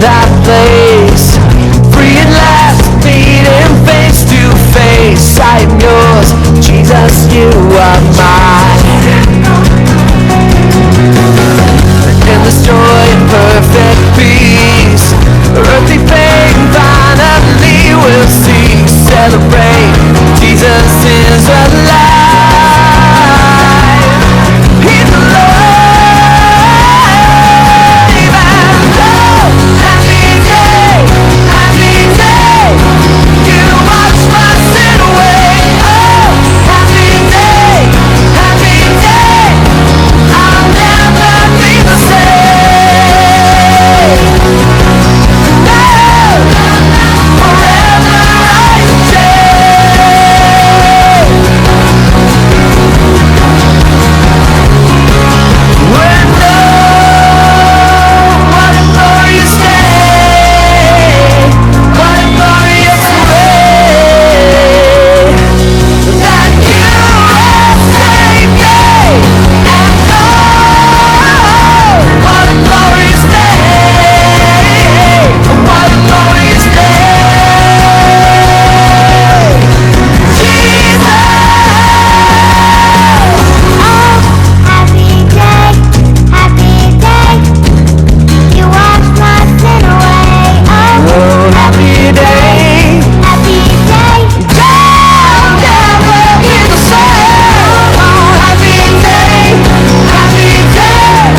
that place. Free at last, meeting face to face. I am yours, Jesus, you are mine. In this joy and perfect peace, earthly pain finally will cease. Celebrate, Jesus is alive. He's alive. And oh, happy day, you wash my sin away. Oh, happy day, I'll never be the same. No, forever I am changed. When what a glorious day, what a glorious way that you have saved me. And what a glorious day, what a glorious day, Jesus. You wash my sin away. Oh, happy day, I'll never be the same. Oh, happy day,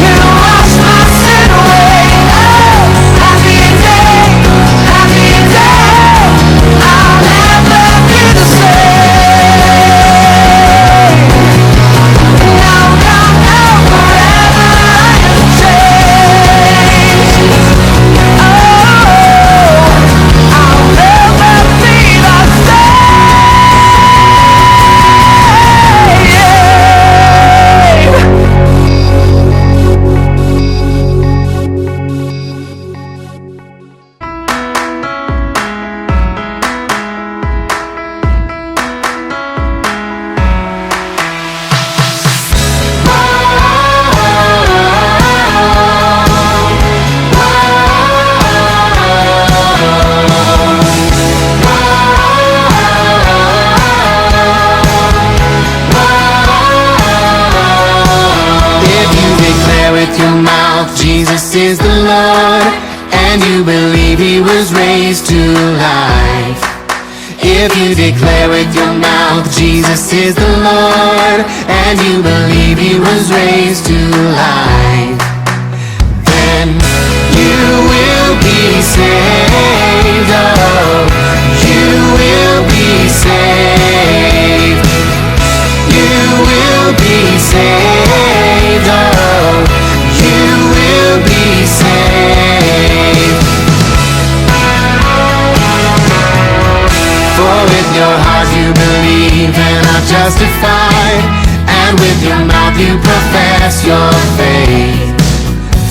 you wash my sin away. Oh, happy day, I'll never be the same. No, forever I am changed. Oh, I'll never be the If you declare with your mouth Jesus is the Lord, and you believe He was raised to life. If you declare with your mouth Jesus is the Lord, and you believe He was raised to life, then you will be saved. Oh, you will be saved. You will be saved. Oh, you will be saved. For with your heart you believe and are justified, and with your mouth you profess your faith.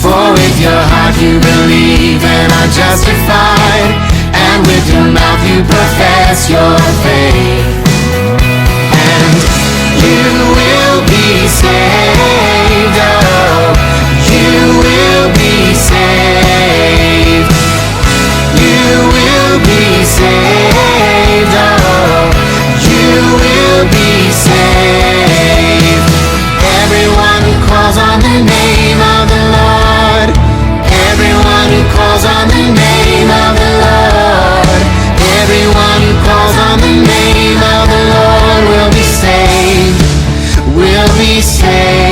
For with your heart you believe and are justified, and with your mouth you profess your faith. And you will be saved. Oh, you will be saved. You will be saved. Oh, you will be saved. Everyone who calls on the name of the Lord, everyone who calls on the name of the Lord, everyone who calls on the name of the Lord will be saved, will be saved.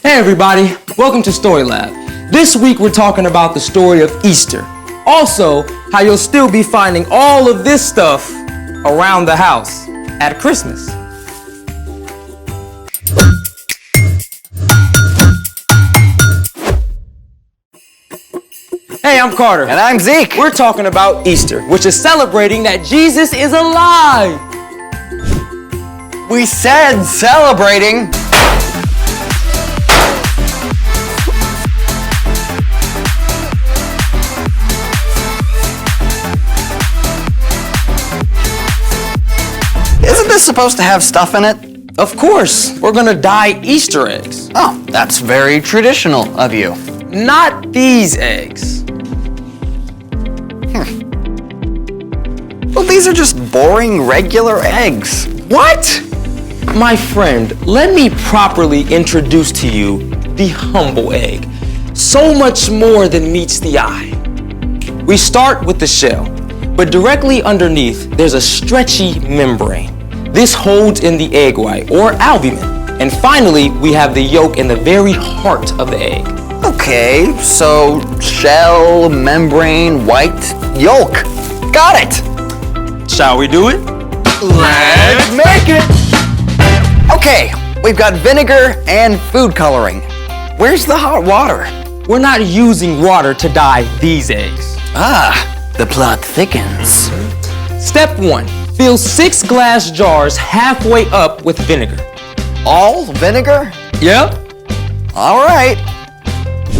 Hey everybody, welcome to Story Lab. This week we're talking about the story of Easter. Also, how you'll still be finding all of this stuff around the house at Christmas. Hey, I'm Carter. And I'm Zeke. We're talking about Easter, which is celebrating that Jesus is alive. We said celebrating. Isn't this supposed to have stuff in it? Of course, we're gonna dye Easter eggs. Oh, that's very traditional of you. Not these eggs. Well, these are just boring, regular eggs. What? My friend, let me properly introduce to you the humble egg. So much more than meets the eye. We start with the shell, but directly underneath there's a stretchy membrane. This holds in the egg white, or albumin. And finally, we have the yolk in the very heart of the egg. Okay, so shell, membrane, white, yolk. Got it! Shall we do it? Let's make it! Okay, we've got vinegar and food coloring. Where's the hot water? We're not using water to dye these eggs. Ah, the plot thickens. Step 1, fill 6 glass jars halfway up with vinegar. All vinegar? Yep. All right.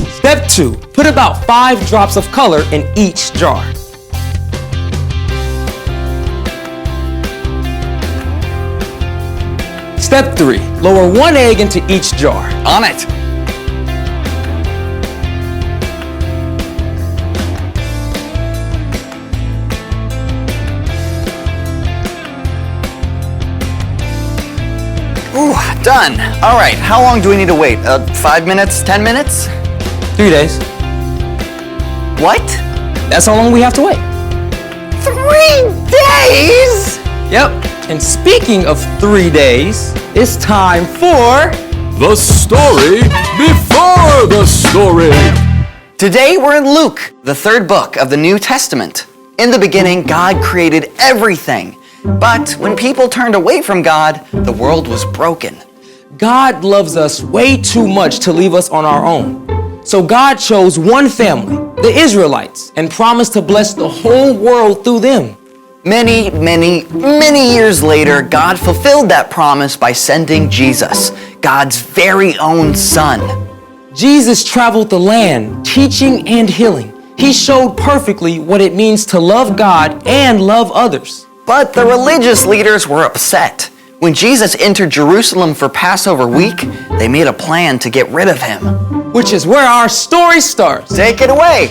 Step 2, put about 5 drops of color in each jar. Step 3, lower 1 egg into each jar. On it. Ooh, done. All right, how long do we need to wait? 5 minutes, 10 minutes? 3 days. What? That's how long we have to wait. 3 days? Yep. And speaking of 3 days, it's time for The story before the story. Today we're in Luke, the 3rd book of the New Testament. In the beginning, God created everything. But when people turned away from God, the world was broken. God loves us way too much to leave us on our own. So God chose one family, the Israelites, and promised to bless the whole world through them. Many, many, many years later, God fulfilled that promise by sending Jesus, God's very own son. Jesus traveled the land, teaching and healing. He showed perfectly what it means to love God and love others. But the religious leaders were upset. When Jesus entered Jerusalem for Passover week, they made a plan to get rid of him. Which is where our story starts. Take it away.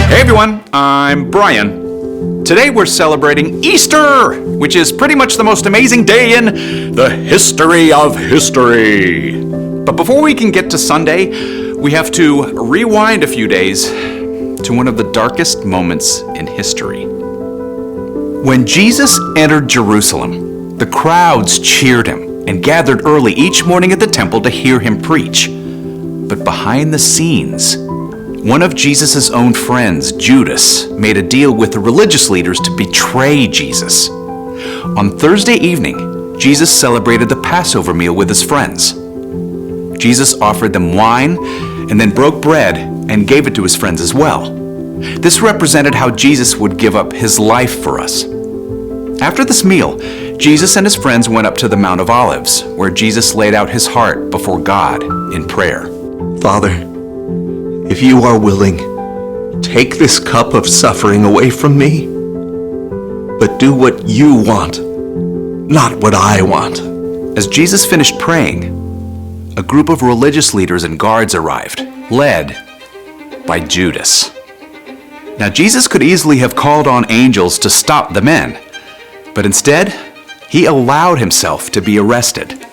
Hey everyone, I'm Brian. Today we're celebrating Easter, which is pretty much the most amazing day in the history of history. But before we can get to Sunday, we have to rewind a few days to one of the darkest moments in history. When Jesus entered Jerusalem, the crowds cheered him and gathered early each morning at the temple to hear him preach. But behind the scenes, one of Jesus' own friends, Judas, made a deal with the religious leaders to betray Jesus. On Thursday evening, Jesus celebrated the Passover meal with his friends. Jesus offered them wine and then broke bread and gave it to his friends as well. This represented how Jesus would give up his life for us. After this meal, Jesus and his friends went up to the Mount of Olives, where Jesus laid out his heart before God in prayer. Father, if you are willing, take this cup of suffering away from me, but do what you want, not what I want. As Jesus finished praying, a group of religious leaders and guards arrived, led by Judas. Now, Jesus could easily have called on angels to stop the men, but instead, he allowed himself to be arrested.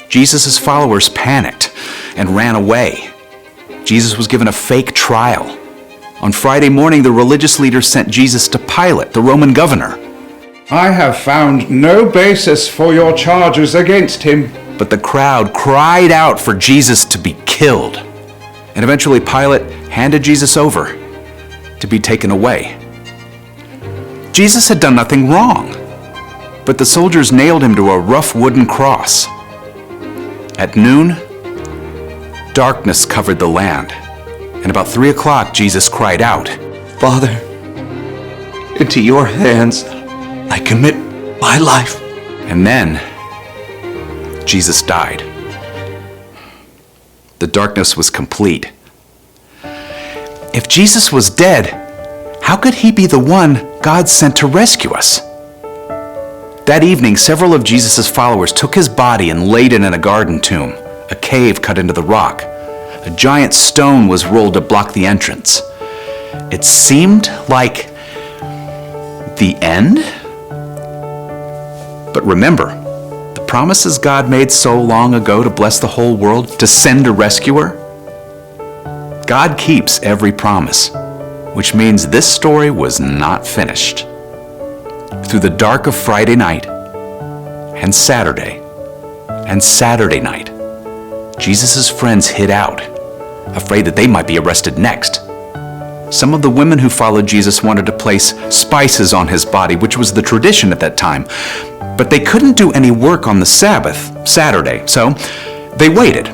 Jesus' followers panicked and ran away. Jesus was given a fake trial. On Friday morning, the religious leaders sent Jesus to Pilate, the Roman governor. I have found no basis for your charges against him. But the crowd cried out for Jesus to be killed. And eventually Pilate handed Jesus over to be taken away. Jesus had done nothing wrong, but the soldiers nailed him to a rough wooden cross. At noon, darkness covered the land, and about 3 o'clock Jesus cried out, Father, into your hands I commit my life. And then Jesus died. The darkness was complete. If Jesus was dead, how could he be the one God sent to rescue us? That evening, several of Jesus' followers took his body and laid it in a garden tomb, a cave cut into the rock. A giant stone was rolled to block the entrance. It seemed like the end? But remember, the promises God made so long ago to bless the whole world, to send a rescuer? God keeps every promise, which means this story was not finished. Through the dark of Friday night and Saturday night, Jesus' friends hid out, afraid that they might be arrested next. Some of the women who followed Jesus wanted to place spices on his body, which was the tradition at that time. But they couldn't do any work on the Sabbath, Saturday, so they waited.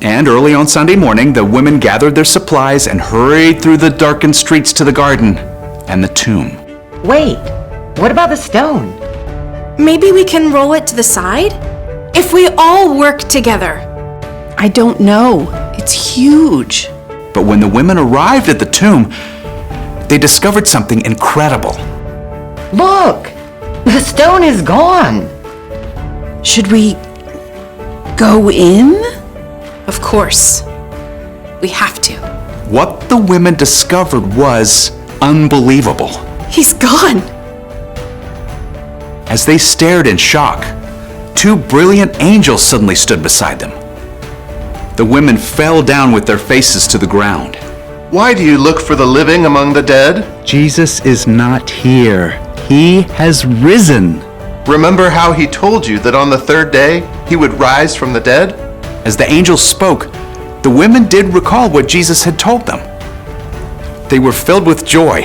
And early on Sunday morning, the women gathered their supplies and hurried through the darkened streets to the garden and the tomb. Wait, what about the stone? Maybe we can roll it to the side? If we all work together. I don't know. It's huge. But when the women arrived at the tomb, they discovered something incredible. Look! The stone is gone! Should we go in? Of course. We have to. What the women discovered was unbelievable. He's gone! As they stared in shock, 2 brilliant angels suddenly stood beside them. The women fell down with their faces to the ground. Why do you look for the living among the dead? Jesus is not here. He has risen. Remember how he told you that on the 3rd day he would rise from the dead? As the angels spoke, the women did recall what Jesus had told them. They were filled with joy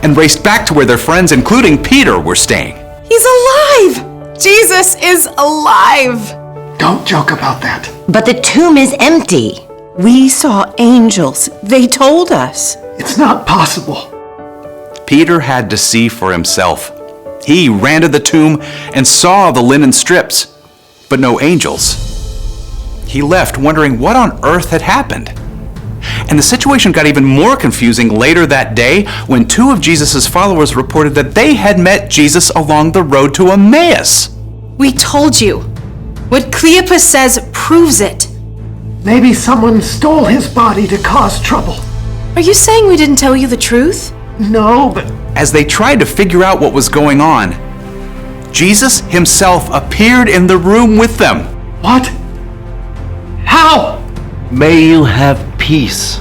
and raced back to where their friends, including Peter, were staying. He's alive! Jesus is alive! Don't joke about that. But the tomb is empty. We saw angels. They told us. It's not possible. Peter had to see for himself. He ran to the tomb and saw the linen strips, but no angels. He left wondering what on earth had happened. And the situation got even more confusing later that day when 2 of Jesus' followers reported that they had met Jesus along the road to Emmaus. We told you. What Cleopas says proves it. Maybe someone stole his body to cause trouble. Are you saying we didn't tell you the truth? No, but... As they tried to figure out what was going on, Jesus himself appeared in the room with them. What? How? May you have peace.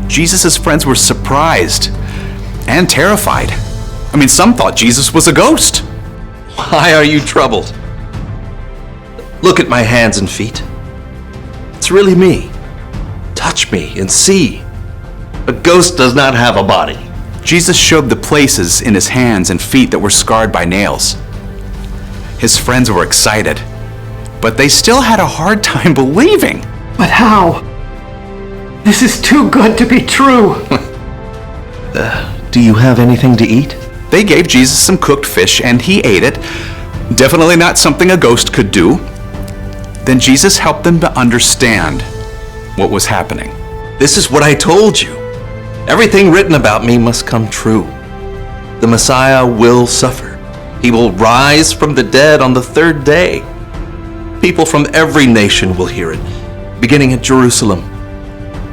Jesus' friends were surprised and terrified. I mean, some thought Jesus was a ghost. Why are you troubled? Look at my hands and feet. It's really me. Touch me and see. A ghost does not have a body. Jesus showed the places in his hands and feet that were scarred by nails. His friends were excited, but they still had a hard time believing. But how? This is too good to be true. Do you have anything to eat? They gave Jesus some cooked fish and he ate it. Definitely not something a ghost could do. Then Jesus helped them to understand what was happening. This is what I told you. Everything written about me must come true. The Messiah will suffer. He will rise from the dead on the 3rd day. People from every nation will hear it, beginning at Jerusalem.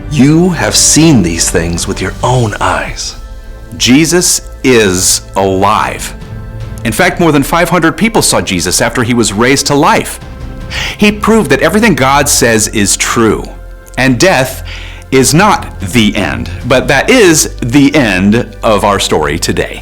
You have seen these things with your own eyes. Jesus is alive. In fact, more than 500 people saw Jesus after he was raised to life. He proved that everything God says is true, and death is not the end, but that is the end of our story today.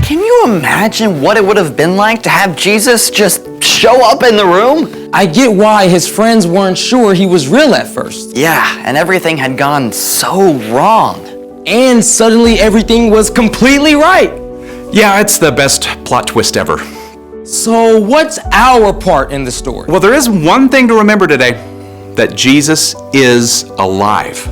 Can you imagine what it would have been like to have Jesus just show up in the room? I get why his friends weren't sure he was real at first. Yeah, and everything had gone so wrong. And suddenly everything was completely right. Yeah, it's the best plot twist ever. So what's our part in the story? Well, there is one thing to remember today, that Jesus is alive.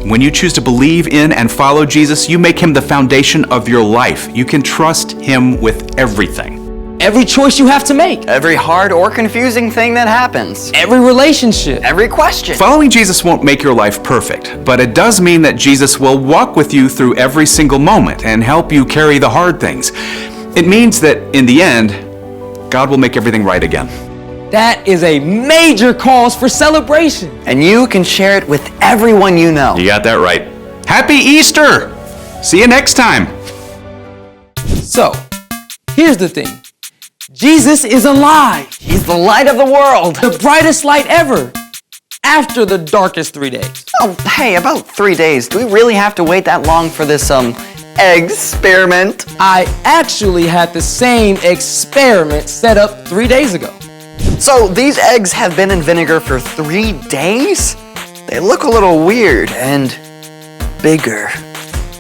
When you choose to believe in and follow Jesus, you make him the foundation of your life. You can trust him with everything. Every choice you have to make. Every hard or confusing thing that happens. Every relationship. Every question. Following Jesus won't make your life perfect, but it does mean that Jesus will walk with you through every single moment and help you carry the hard things. It means that in the end, God will make everything right again. That is a major cause for celebration. And you can share it with everyone you know. You got that right. Happy Easter! See you next time. So, here's the thing. Jesus is alive. He's the light of the world. The brightest light ever. After the darkest 3 days. Oh, hey, about 3 days. Do we really have to wait that long for this, experiment? I actually had the same experiment set up 3 days ago. So these eggs have been in vinegar for 3 days? They look a little weird and bigger.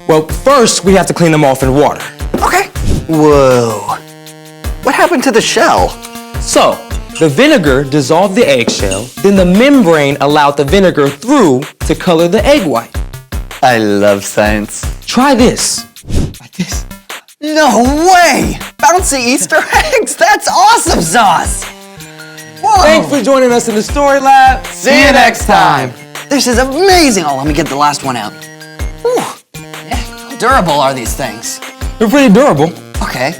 Well, first we have to clean them off in water. Okay. Whoa. What happened to the shell? So, the vinegar dissolved the eggshell, then the membrane allowed the vinegar through to color the egg white. I love science. Try this. Like this. No way! Bouncy Easter eggs! That's awesome sauce! Whoa. Thanks for joining us in the Story Lab. See you next time. This is amazing. Oh, let me get the last one out. Whew. Yeah, how durable are these things? They're pretty durable. Okay.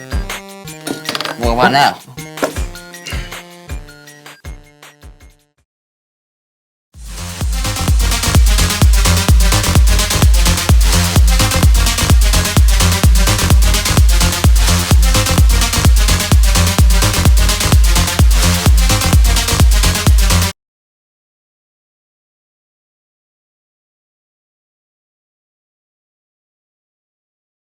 Well, what now?